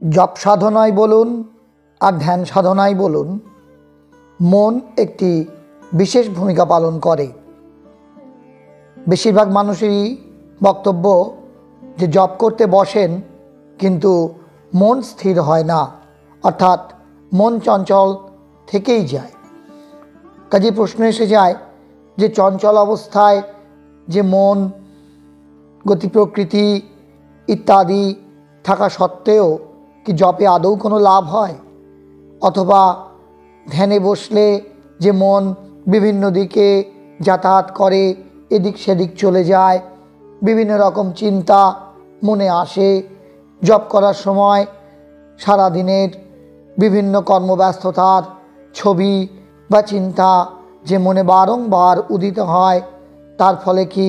জপ সাধনায় বলুন আর ধ্যান সাধনায় বলুন, মন একটি বিশেষ ভূমিকা পালন করে। বেশিরভাগ মানুষেরই বক্তব্য যে জপ করতে বসেন কিন্তু মন স্থির হয় না, অর্থাৎ মন চঞ্চল থেকেই যায়। কাজে প্রশ্ন এসে যায় যে চঞ্চল অবস্থায় যে মন, গতি প্রকৃতি ইত্যাদি থাকা সত্ত্বেও কি জপে আদৌ কোনো লাভ হয়? অথবা ধ্যানে বসলে যে মন বিভিন্ন দিকে যাতায়াত করে, এদিক সেদিক চলে যায়, বিভিন্ন রকম চিন্তা মনে আসে। জপ করার সময় সারাদিনের বিভিন্ন কর্মব্যস্ততার ছবি বা চিন্তা যে মনে বারংবার উদিত হয়, তার ফলে কি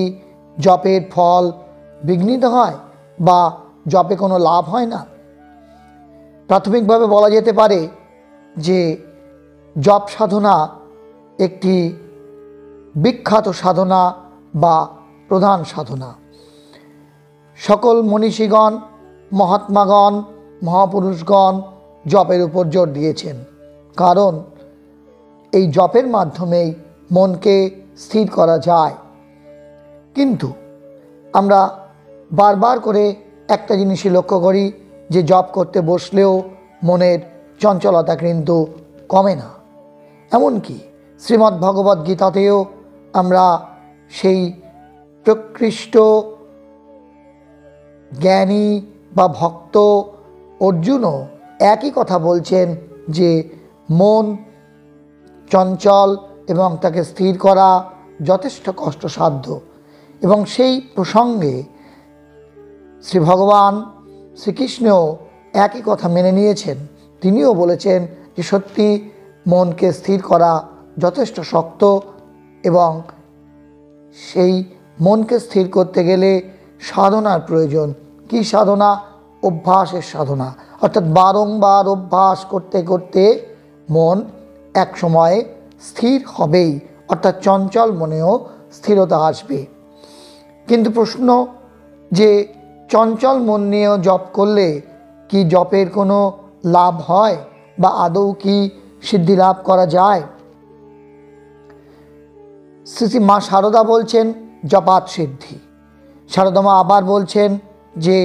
জপের ফল বিঘ্নিত হয় বা জপে কোনো লাভ হয় না? প্রাথমিকভাবে বলা যেতে পারে যে জপ সাধনা একটি বিখ্যাত সাধনা বা প্রধান সাধনা। সকল মনীষীগণ, মহাত্মাগণ, মহাপুরুষগণ জপের উপর জোর দিয়েছেন, কারণ এই জপের মাধ্যমেই মনকে স্থির করা যায়। কিন্তু আমরা বারবার করে একটা জিনিসই লক্ষ্য করি যে জপ করতে বসলেও মনের চঞ্চলতা কিন্তু কমে না। এমনকি শ্রীমদ্ভগবদ্গীতাতেও আমরা সেই প্রকৃষ্ট জ্ঞানী বা ভক্ত অর্জুনও একই কথা বলছেন যে মন চঞ্চল এবং তাকে স্থির করা যথেষ্ট কষ্টসাধ্য। এবং সেই প্রসঙ্গে শ্রী ভগবান শ্রীকৃষ্ণও একই কথা মেনে নিয়েছেন। তিনিও বলেছেন যে সত্যি মনকে স্থির করা যথেষ্ট শক্ত, এবং সেই মনকে স্থির করতে গেলে সাধনার প্রয়োজন। কি সাধনা? অভ্যাসের সাধনা। অর্থাৎ বারংবার অভ্যাস করতে করতে মন এক সময়ে স্থির হবেই, অর্থাৎ চঞ্চল মনেও স্থিরতা আসবে। কিন্তু প্রশ্ন যে চঞ্চল মন নিয়েও জপ করলে কি জপের কোনো লাভ হয় বা আদৌ কি সিদ্ধি লাভ করা যায়? শ্রী মা সারদা বলছেন জপাত সিদ্ধি। সারদা মা আবার বলছেন যে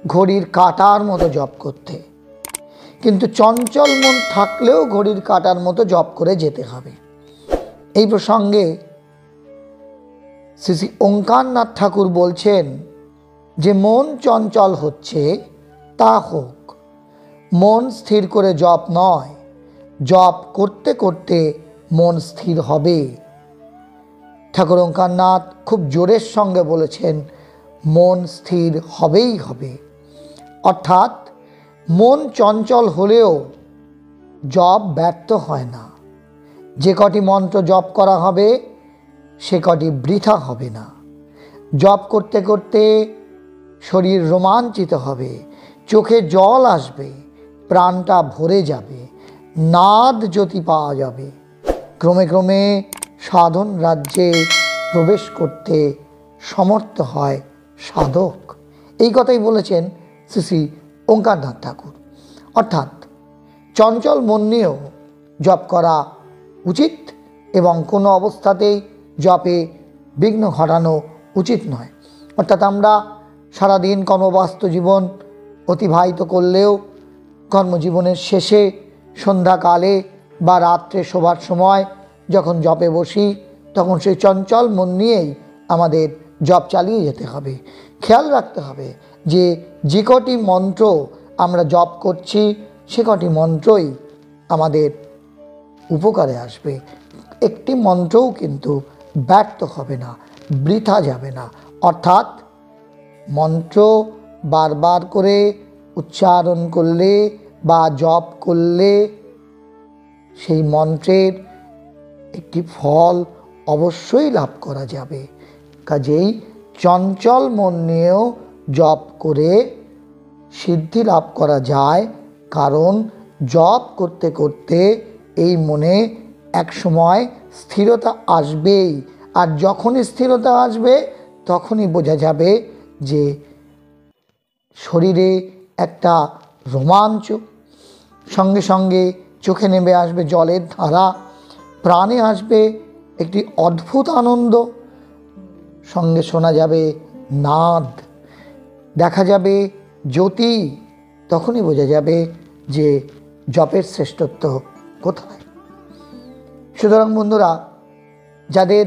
ঘড়ির কাঁটার মতো জপ করতে। কিন্তু চঞ্চল মন থাকলেও ঘড়ির কাঁটার মতো জপ করে যেতে হবে। এই প্রসঙ্গে শ্রী শ্রী ওঙ্কারনাথ ঠাকুর বলছেন যে মন চঞ্চল হচ্ছে তা হোক, মন স্থির করে জপ নয়, জপ করতে করতে মন স্থির হবে। ঠাকুর ওঙ্কারনাথ খুব জোরের সঙ্গে বলেছেন মন স্থির হবেই হবে। অর্থাৎ মন চঞ্চল হলেও জপ ব্যর্থ হয় না। যে কটি মন্ত্র জপ করা হবে সে কটি বৃথা হবে না। জপ করতে করতে শরীর রোমাঞ্চিত হবে, চোখে জল আসবে, প্রাণটা ভরে যাবে, নাদ জ্যোতি পাওয়া যাবে। ক্রমে ক্রমে সাধন রাজ্যে প্রবেশ করতে সমর্থ হয় সাধক। এই কথাই বলেছেন শ্রী শ্রী ওঙ্কারনাথ ঠাকুর। অর্থাৎ চঞ্চল মন নিয়েও জপ করা উচিত এবং কোনো অবস্থাতেই জপে বিঘ্ন ঘটানো উচিত নয়। অর্থাৎ আমরা সারাদিন কর্মব্যস্ত জীবন অতিবাহিত করলেও কর্মজীবনের শেষে সন্ধ্যাকালে বা রাত্রে শোবার সময় যখন জপে বসি, তখন সেই চঞ্চল মন নিয়েই আমাদের জপ চালিয়ে যেতে হবে। খেয়াল রাখতে হবে যে যে কটি মন্ত্র আমরা জপ করছি সে কটি মন্ত্রই আমাদের উপকারে আসবে। একটি মন্ত্রও কিন্তু ব্যর্থ হবে না, বৃথা যাবে না। অর্থাৎ মন্ত্র বারবার করে উচ্চারণ করলে বা জপ করলে সেই মন্ত্রের একটি ফল অবশ্যই লাভ করা যাবে। কাজেই চঞ্চল মন নিয়েও জপ করে সিদ্ধি লাভ করা যায়, কারণ জপ করতে করতে এই মনে এক সময় স্থিরতা আসবেই। আর যখনই স্থিরতা আসবে তখনই বোঝা যাবে যে শরীরে একটা রোমাঞ্চ, সঙ্গে সঙ্গে চোখে নেমে আসবে জলের ধারা, প্রাণে আসবে একটি অদ্ভুত আনন্দ, সঙ্গে শোনা যাবে নাদ, দেখা যাবে জ্যোতি। তখনই বোঝা যাবে যে জপের শ্রেষ্ঠত্ব কোথায়। সুতরাং বন্ধুরা, যাদের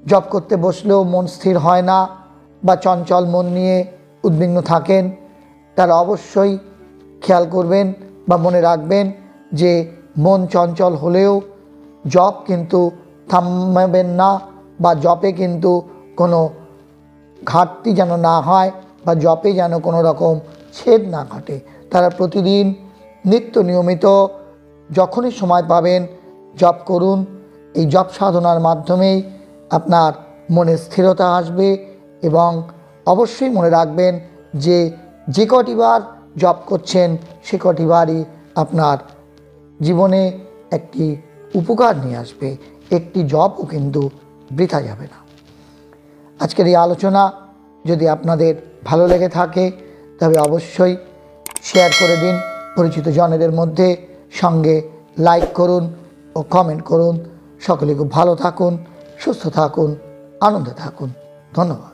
জপ করতে বসলেও মন স্থির হয় না বা চঞ্চল মন নিয়ে উদ্বিগ্ন থাকেন, তারা অবশ্যই খেয়াল করবেন বা মনে রাখবেন যে মন চঞ্চল হলেও জপ কিন্তু থামাবেন না, বা জপে কিন্তু কোনো ঘাটতি যেন না হয়, বা জপে যেন কোনো রকম ছেদ না ঘটে। তারা প্রতিদিন নিত্য নিয়মিত যখনই সময় পাবেন জপ করুন। এই জপ সাধনার মাধ্যমেই আপনার মনে স্থিরতা আসবে, এবং অবশ্যই মনে রাখবেন যে যে কটিবার জপ করছেন সে কটিবারই আপনার জীবনে একটি উপকার নিয়ে আসবে। একটি জপও কিন্তু বৃথা যাবে না। আজকের এই আলোচনা যদি আপনাদের ভালো লেগে থাকে তবে অবশ্যই শেয়ার করে দিন পরিচিত জনেদের মধ্যে, সঙ্গে লাইক করুন ও কমেন্ট করুন। সকলে খুব ভালো থাকুন, সুস্থ থাকুন, আনন্দে থাকুন। ধন্যবাদ।